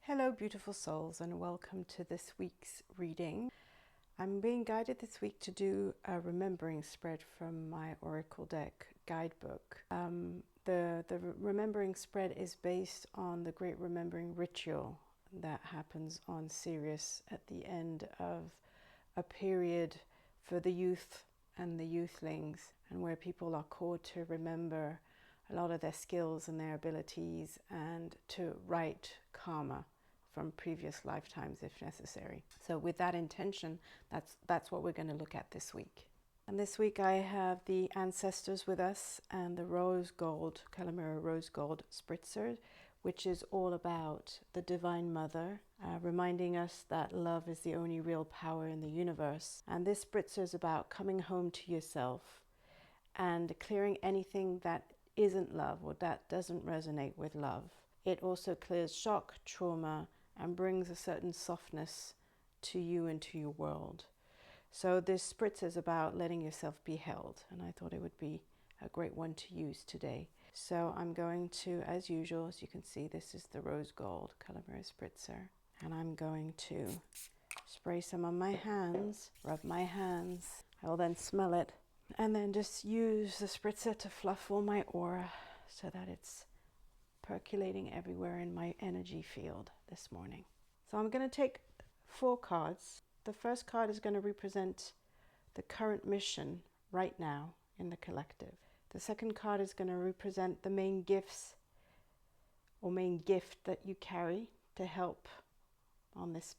Hello beautiful souls, and welcome to this week's reading. I'm being guided this week to do a remembering spread from my Oracle deck guidebook. The remembering spread is based on the great remembering ritual that happens on Sirius at the end of a period for the youth and the youthlings, and where people are called to remember a lot of their skills and their abilities and to write karma from previous lifetimes if necessary. So with that intention, that's what we're going to look at this week. And this week I have the ancestors with us and the rose gold, Calamera rose gold Spritzer, which is all about the Divine Mother, reminding us that love is the only real power in the universe. And this Spritzer is about coming home to yourself and clearing anything that isn't love or that doesn't resonate with love. It also clears shock, trauma, and brings a certain softness to you and to your world. So this spritz is about letting yourself be held, and I thought it would be a great one to use today. So I'm going to, as usual, as you can see, this is the rose gold Calamera Spritzer, and I'm going to spray some on my hands, rub my hands. I will then smell it, and then just use the spritzer to fluff all my aura so that it's percolating everywhere in my energy field this morning. So I'm going to take 4 cards. The first card is going to represent the current mission right now in the collective. The second card is going to represent the main gifts or main gift that you carry to help on this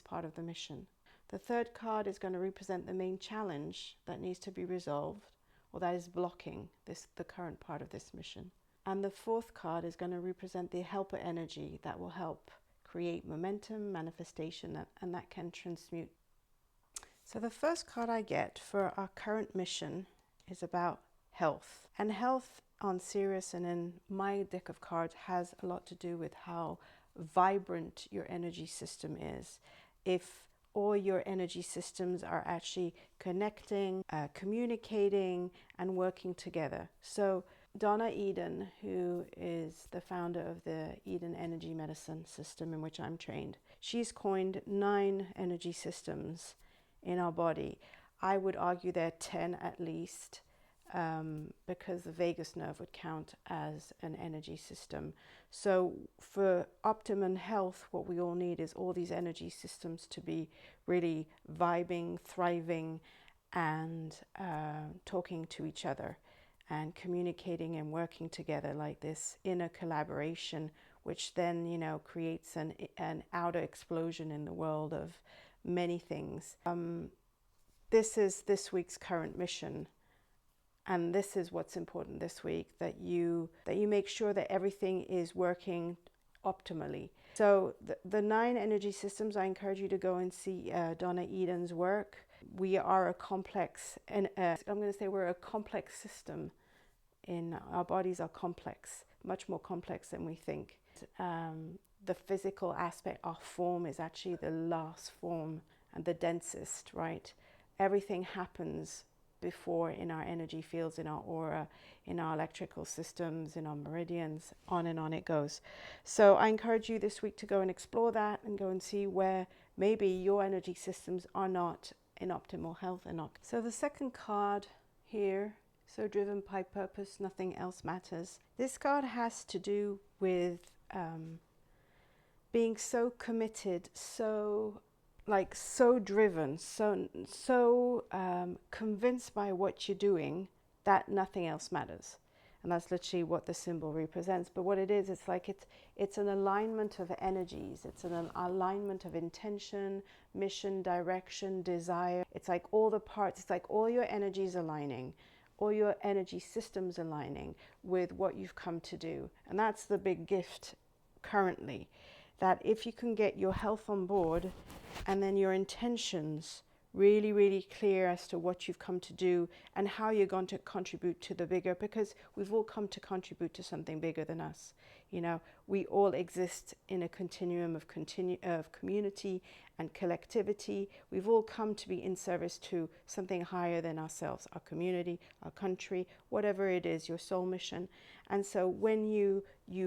part of the mission. The third card is going to represent the main challenge that needs to be resolved, or that is blocking the current part of this mission. And the fourth card is going to represent the helper energy that will help create momentum, manifestation, and that can transmute. So the first card I get for our current mission is about health. And health on Sirius and in my deck of cards has a lot to do with how vibrant your energy system is. If all your energy systems are actually connecting, communicating, and working together. So Donna Eden, who is the founder of the Eden Energy Medicine system in which I'm trained, she's coined 9 energy systems in our body. I would argue there are 10 at least, because the vagus nerve would count as an energy system. So for optimum health, what we all need is all these energy systems to be really vibing, thriving, and talking to each other and communicating and working together like this inner collaboration, which then, creates an outer explosion in the world of many things. This is this week's current mission. And this is what's important this week, that you make sure that everything is working optimally. So the 9 energy systems, I encourage you to go and see Donna Eden's work. We are a complex, and I'm going to say we're a complex system. In our bodies are complex, much more complex than we think. The physical aspect, our form, is actually the last form and the densest, right? Everything happens before in our energy fields, in our aura, in our electrical systems, in our meridians, on and on it goes. So I encourage you this week to go and explore that and go and see where maybe your energy systems are not in optimal health and not. So the second card here, so driven by purpose, nothing else matters. This card has to do with being so committed, so driven, so convinced by what you're doing that nothing else matters. And that's literally what the symbol represents. But what it is, it's an alignment of energies. It's an alignment of intention, mission, direction, desire. It's like all the parts, it's like all your energies aligning, all your energy systems aligning with what you've come to do. And that's the big gift currently, that if you can get your health on board and then your intentions really, really clear as to what you've come to do and how you're going to contribute to the bigger, because we've all come to contribute to something bigger than us. You know, we all exist in a continuum of community and collectivity. We've all come to be in service to something higher than ourselves, our community, our country, whatever it is, your soul mission. And so when you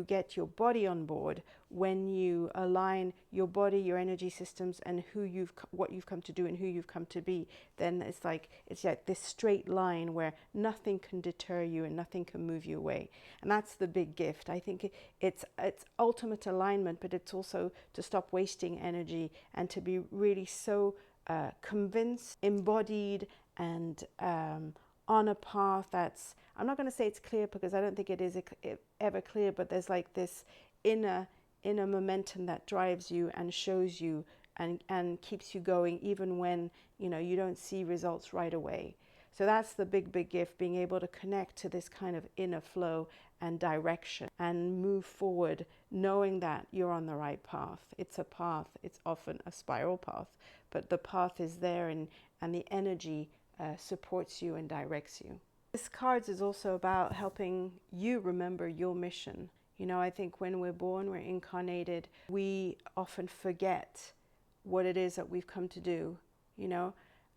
get your body on board, when you align your body, your energy systems, and what you've come to do and who you've come to be, then it's like this straight line where nothing can deter you and nothing can move you away. And that's the big gift. I think it's ultimate alignment, but it's also to stop wasting energy and to be really so convinced, embodied, and on a path that's, I'm not going to say it's clear because I don't think it is ever clear, but there's like this inner momentum that drives you and shows you and keeps you going even when, you know, you don't see results right away. So that's the big gift, being able to connect to this kind of inner flow and direction and move forward, knowing that you're on the right path. It's a path. It's often a spiral path, but the path is there, and the energy supports you and directs you. This cards is also about helping you remember your mission. You know, I think when we're born, we're incarnated, we often forget what it is that we've come to do, you know,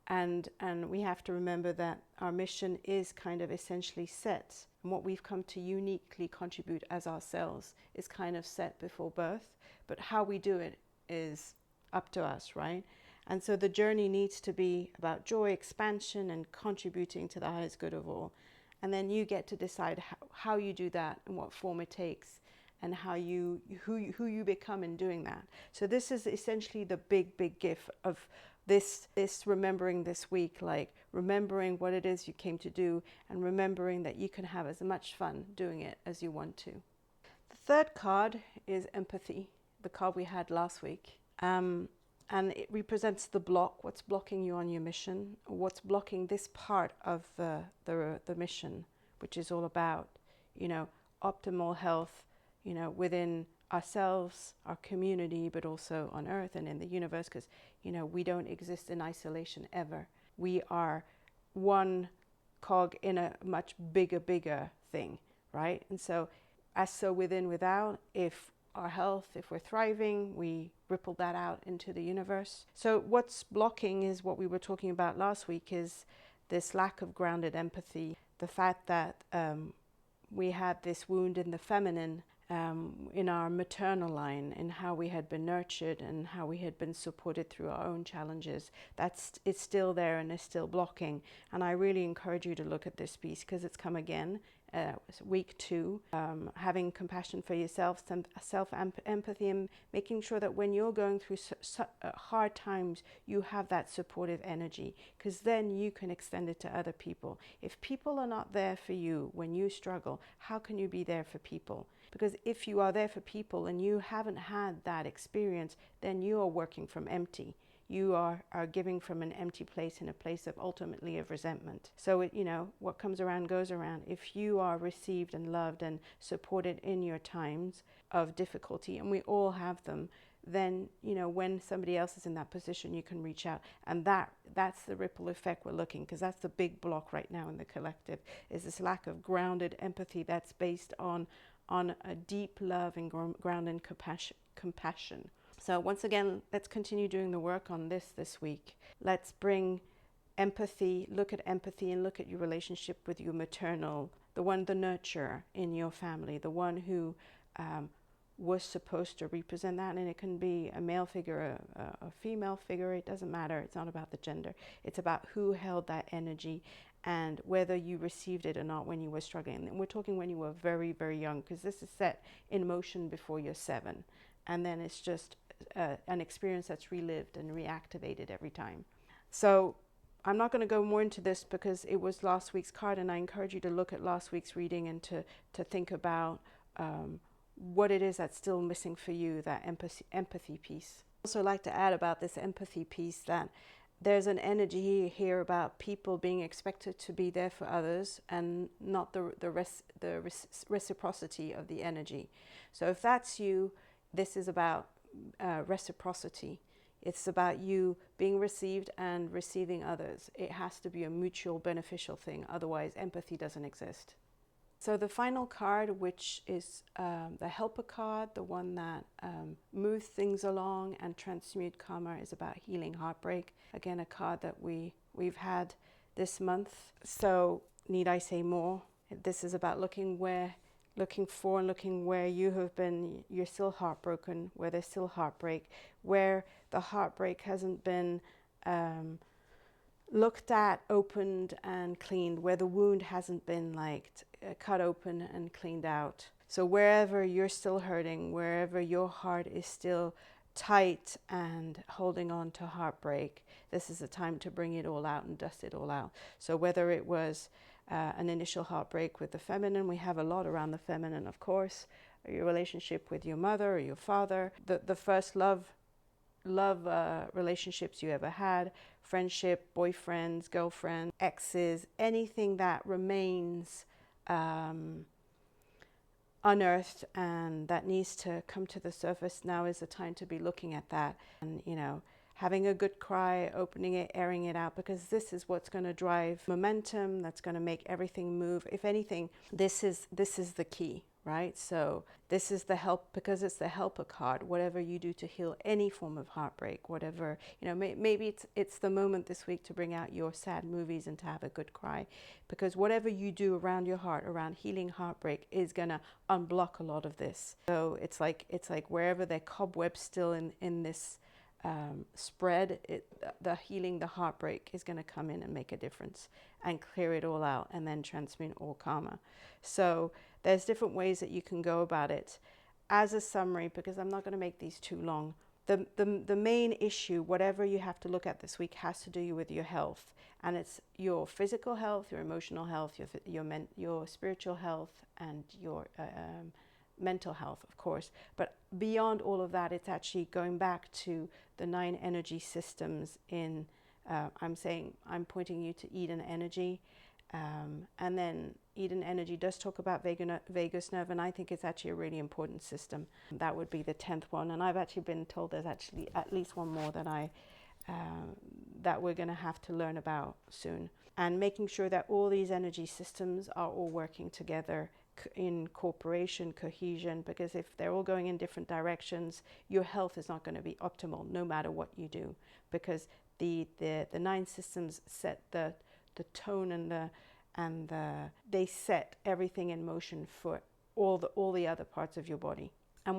and we have to remember that our mission is kind of essentially set, and what we've come to uniquely contribute as ourselves is kind of set before birth, but how we do it is up to us, right? And so the journey needs to be about joy, expansion, and contributing to the highest good of all. And then you get to decide how you do that and what form it takes, and who you become in doing that. So this is essentially the big gift of this remembering this week, like remembering what it is you came to do and remembering that you can have as much fun doing it as you want to. The third card is empathy, the card we had last week. And it represents the block, what's blocking you on your mission, what's blocking this part of the mission, which is all about, you know, optimal health, you know, within ourselves, our community, but also on Earth and in the universe, because, you know, we don't exist in isolation ever. We are one cog in a much bigger thing, right? And so, as so within, without, if our health, if we're thriving, we ripple that out into the universe. So what's blocking is what we were talking about last week, is this lack of grounded empathy, the fact that we had this wound in the feminine, in our maternal line, in how we had been nurtured and how we had been supported through our own challenges. It's still there and is still blocking. And I really encourage you to look at this piece because it's come again. Week 2, having compassion for yourself, some self-empathy, and making sure that when you're going through hard times, you have that supportive energy, because then you can extend it to other people. If people are not there for you when you struggle, how can you be there for people? Because if you are there for people and you haven't had that experience, then you are working from empty. You are giving from an empty place, in a place of ultimately of resentment. So, you know, what comes around goes around. If you are received and loved and supported in your times of difficulty, and we all have them, then, you know, when somebody else is in that position, you can reach out. And that's the ripple effect we're looking, because that's the big block right now in the collective, is this lack of grounded empathy that's based on a deep love and grounded compassion. So once again, let's continue doing the work on this week. Let's bring empathy, look at empathy, and look at your relationship with your maternal, the nurturer in your family, the one who was supposed to represent that. And it can be a male figure, a female figure, it doesn't matter. It's not about the gender. It's about who held that energy and whether you received it or not when you were struggling. And we're talking when you were very, very young, because this is set in motion before you're 7. And then it's just an experience that's relived and reactivated every time. So I'm not going to go more into this because it was last week's card, and I encourage you to look at last week's reading and to think about what it is that's still missing for you, that empathy piece. I'd also like to add about this empathy piece that there's an energy here about people being expected to be there for others and not the reciprocity of the energy. So if that's you, this is about reciprocity. It's about you being received and receiving others. It has to be a mutual beneficial thing. Otherwise, empathy doesn't exist. So the final card, which is the Helper card, the one that moves things along and transmute karma, is about healing heartbreak. Again, a card that we've had this month. So need I say more? This is about looking where you have been, you're still heartbroken, where there's still heartbreak, where the heartbreak hasn't been looked at, opened and cleaned, where the wound hasn't been like cut open and cleaned out. So wherever you're still hurting, wherever your heart is still tight and holding on to heartbreak, this is a time to bring it all out and dust it all out. So whether it was an initial heartbreak with the feminine, we have a lot around the feminine, of course, your relationship with your mother or your father, the first love relationships you ever had, friendship, boyfriends, girlfriends, exes, anything that remains unearthed and that needs to come to the surface. Now is the time to be looking at that and, you know, having a good cry, opening it, airing it out, because this is what's going to drive momentum, that's going to make everything move. If anything, this is the key, right? So this is the help, because it's the Helper card. Whatever you do to heal any form of heartbreak, whatever, you know, maybe it's the moment this week to bring out your sad movies and to have a good cry, because whatever you do around your heart, around healing heartbreak, is going to unblock a lot of this. So it's like wherever there are cobwebs still in this spread, the healing, the heartbreak is going to come in and make a difference and clear it all out and then transmute all karma. So there's different ways that you can go about it. As a summary, because I'm not going to make these too long, the main issue, whatever you have to look at this week, has to do with your health, and it's your physical health, your emotional health, your spiritual health, and your mental health, of course. But beyond all of that, it's actually going back to the 9 energy systems in, I'm pointing you to Eden energy. And then Eden energy does talk about vagus nerve, and I think it's actually a really important system. That would be the 10th one. And I've actually been told there's actually at least one more that we're going to have to learn about soon. And making sure that all these energy systems are all working together in cooperation, cohesion, because if they're all going in different directions, your health is not going to be optimal no matter what you do, because the 9 systems set the tone and they set everything in motion for all the other parts of your body. And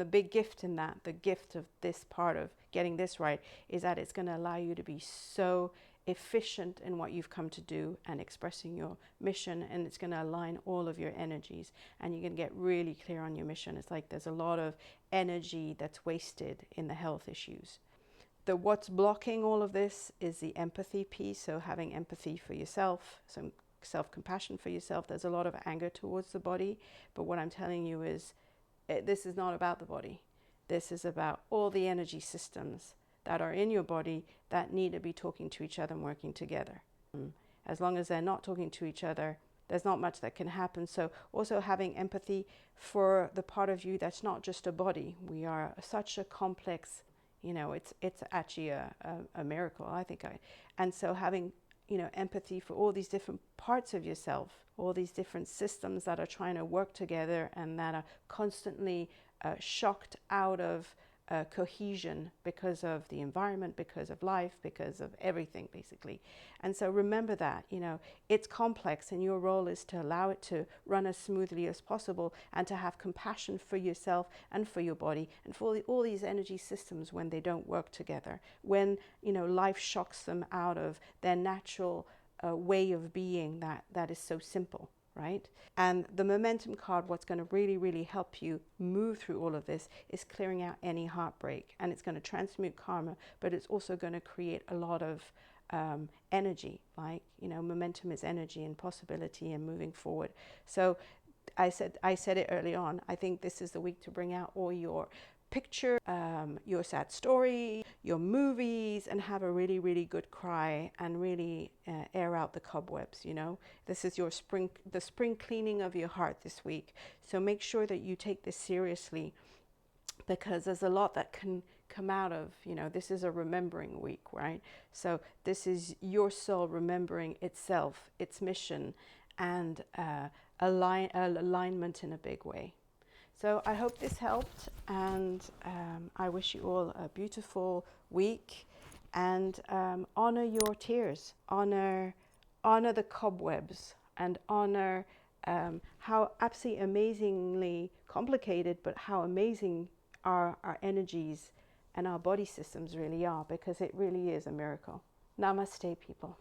the big gift in that, the gift of this part of getting this right, is that it's going to allow you to be so efficient in what you've come to do and expressing your mission, and it's going to align all of your energies, and you're going to get really clear on your mission. It's like there's a lot of energy that's wasted in the health issues. What's blocking all of this is the empathy piece, so having empathy for yourself, some self-compassion for yourself. There's a lot of anger towards the body, but what I'm telling you is this is not about the body. This is about all the energy systems that are in your body that need to be talking to each other and working together. As long as they're not talking to each other, there's not much that can happen. So also having empathy for the part of you that's not just a body. We are such a complex, you know, it's actually a miracle, I think. And so having, you know, empathy for all these different parts of yourself, all these different systems that are trying to work together and that are constantly shocked out of cohesion because of the environment, because of life, because of everything, basically. And so remember that, you know, it's complex, and your role is to allow it to run as smoothly as possible, and to have compassion for yourself and for your body and for all these energy systems when they don't work together, when, you know, life shocks them out of their natural way of being that is so simple. Right? And the momentum card, what's going to really, really help you move through all of this, is clearing out any heartbreak. And it's going to transmute karma, but it's also going to create a lot of energy. Like, you know, momentum is energy and possibility and moving forward. So I said it early on, I think this is the week to bring out all your picture, your sad story, your movies, and have a really, really good cry and really air out the cobwebs, you know. This is the spring cleaning of your heart this week. So make sure that you take this seriously, because there's a lot that can come out of, you know, this is a remembering week, right? So this is your soul remembering itself, its mission, and alignment in a big way. So I hope this helped, and I wish you all a beautiful week, and honor your tears, honor the cobwebs, and honor how absolutely amazingly complicated, but how amazing our energies and our body systems really are, because it really is a miracle. Namaste, people.